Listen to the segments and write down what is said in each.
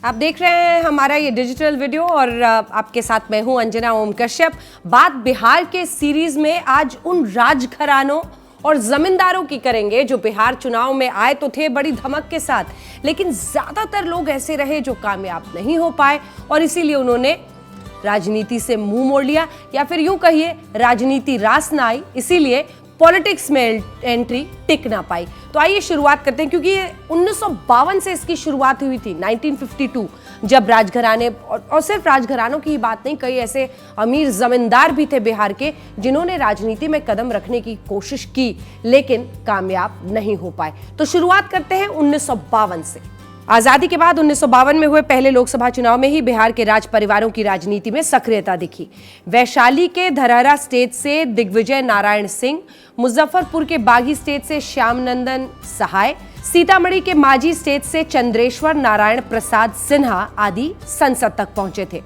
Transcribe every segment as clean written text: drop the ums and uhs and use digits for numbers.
आप देख रहे हैं हमारा ये डिजिटल वीडियो और आपके साथ मैं हूं अंजना ओम कश्यप। बात बिहार के सीरीज में आज उन राजघरानों और जमींदारों की करेंगे जो बिहार चुनाव में आए तो थे बड़ी धमक के साथ, लेकिन ज्यादातर लोग ऐसे रहे जो कामयाब नहीं हो पाए और इसीलिए उन्होंने राजनीति से मुंह मोड़ लिया, या फिर यूं कहिए राजनीति रास ना आई, इसीलिए पॉलिटिक्स में एंट्री टिक ना पाई। तो आइए शुरुआत करते हैं, क्योंकि 1952 से इसकी शुरुआत हुई थी, 1952, जब राजघराने और सिर्फ राजघरानों की ही बात नहीं, कई ऐसे अमीर जमींदार भी थे बिहार के जिन्होंने राजनीति में कदम रखने की कोशिश की लेकिन कामयाब नहीं हो पाए। तो शुरुआत करते हैं 1952 से। आजादी के बाद 1952 में हुए पहले लोकसभा चुनाव में ही बिहार के राज परिवारों की राजनीति में सक्रियता दिखी। वैशाली के धरहरा स्टेट से दिग्विजय नारायण सिंह, मुजफ्फरपुर के बागी स्टेट से श्यामनंदन सहाय, सीतामढ़ी के मांझी स्टेट से चंद्रेश्वर नारायण प्रसाद सिन्हा आदि संसद तक पहुंचे थे।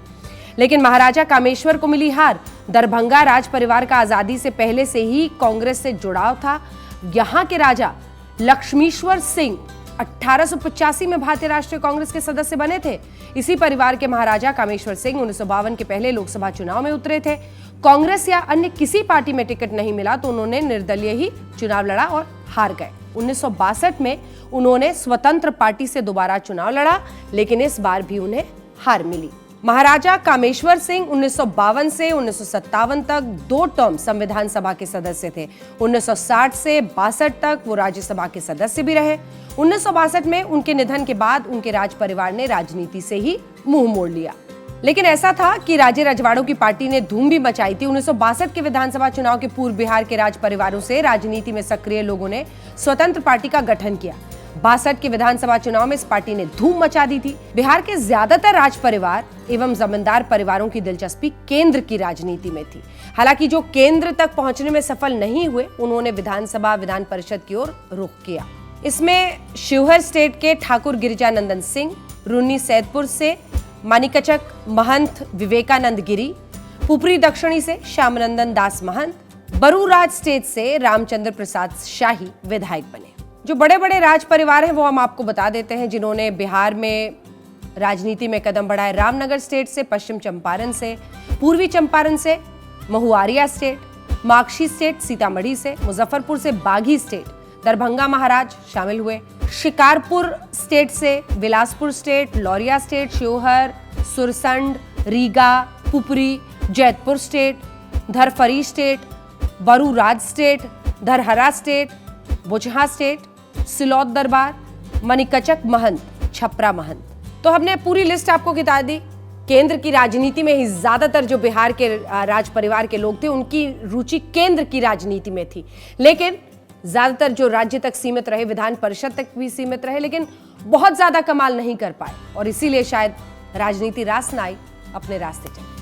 लेकिन महाराजा कामेश्वर को मिली हार। दरभंगा राज परिवार का आजादी से पहले से ही कांग्रेस से जुड़ाव था। यहाँ के राजा लक्ष्मीश्वर सिंह 1885 में भारतीय राष्ट्रीय कांग्रेस के सदस्य बने थे। इसी परिवार के महाराजा कामेश्वर सिंह 1952 के पहले लोकसभा चुनाव में उतरे थे। कांग्रेस या अन्य किसी पार्टी में टिकट नहीं मिला तो उन्होंने निर्दलीय ही चुनाव लड़ा और हार गए। 1962 में उन्होंने स्वतंत्र पार्टी से दोबारा चुनाव लड़ा, लेकिन इस बार भी उन्हें हार मिली। महाराजा कामेश्वर सिंह 1952 से 1957 तक 2 टर्म संविधान सभा के सदस्य थे। 1960 से 62 तक वो राज्यसभा के सदस्य भी रहे। 1962 में उनके निधन के बाद उनके राज परिवार ने राजनीति से ही मुंह मोड़ लिया। लेकिन ऐसा था कि राजे रजवाड़ों की पार्टी ने धूम भी मचाई थी। 1962 के विधानसभा चुनाव के पूर्व बिहार के राज परिवारों से राजनीति में सक्रिय लोगों ने स्वतंत्र पार्टी का गठन किया। 62 के विधानसभा चुनाव में इस पार्टी ने धूम मचा दी थी। बिहार के ज्यादातर राज परिवार एवं जमींदार परिवारों की दिलचस्पी केंद्र की राजनीति में थी। हालांकि जो केंद्र तक पहुंचने में सफल नहीं हुए, उन्होंने विधानसभा विधान परिषद की ओर रुख किया। इसमें शिवहर स्टेट के ठाकुर गिरिजानंदन सिंह, रून्नी सैदपुर से मानिकचक महंत विवेकानंद गिरी, पुपरी दक्षिणी से श्यामनंदन दास महंत, बरूराज स्टेट से रामचंद्र प्रसाद शाही विधायक बने। जो बड़े बड़े राज परिवार हैं वो हम आपको बता देते हैं जिन्होंने बिहार में राजनीति में कदम बढ़ाए। रामनगर स्टेट से, पश्चिम चंपारण से, पूर्वी चंपारण से महुआरिया स्टेट, माकशी स्टेट सीतामढ़ी से, मुजफ्फरपुर से बागी स्टेट, दरभंगा महाराज शामिल हुए। शिकारपुर स्टेट से Bilaspur state, Lauriya state, Shivhar, Sursand, Riga, Pupri, Jaitpur state, Dharfari state, Baruraj state, Dharhara state, Buchha state, Silaut दरबार, मनिकचक महंत, छपरा महंत। तो हमने पूरी लिस्ट आपको बता दी। केंद्र की राजनीति में ही ज्यादातर जो बिहार के राज परिवार के लोग थे उनकी रुचि केंद्र की राजनीति में थी, लेकिन ज्यादातर जो राज्य तक सीमित रहे, विधान परिषद तक भी सीमित रहे, लेकिन बहुत ज्यादा कमाल नहीं कर पाए और इसीलिए शायद राजनीति रास न आई, अपने रास्ते चले।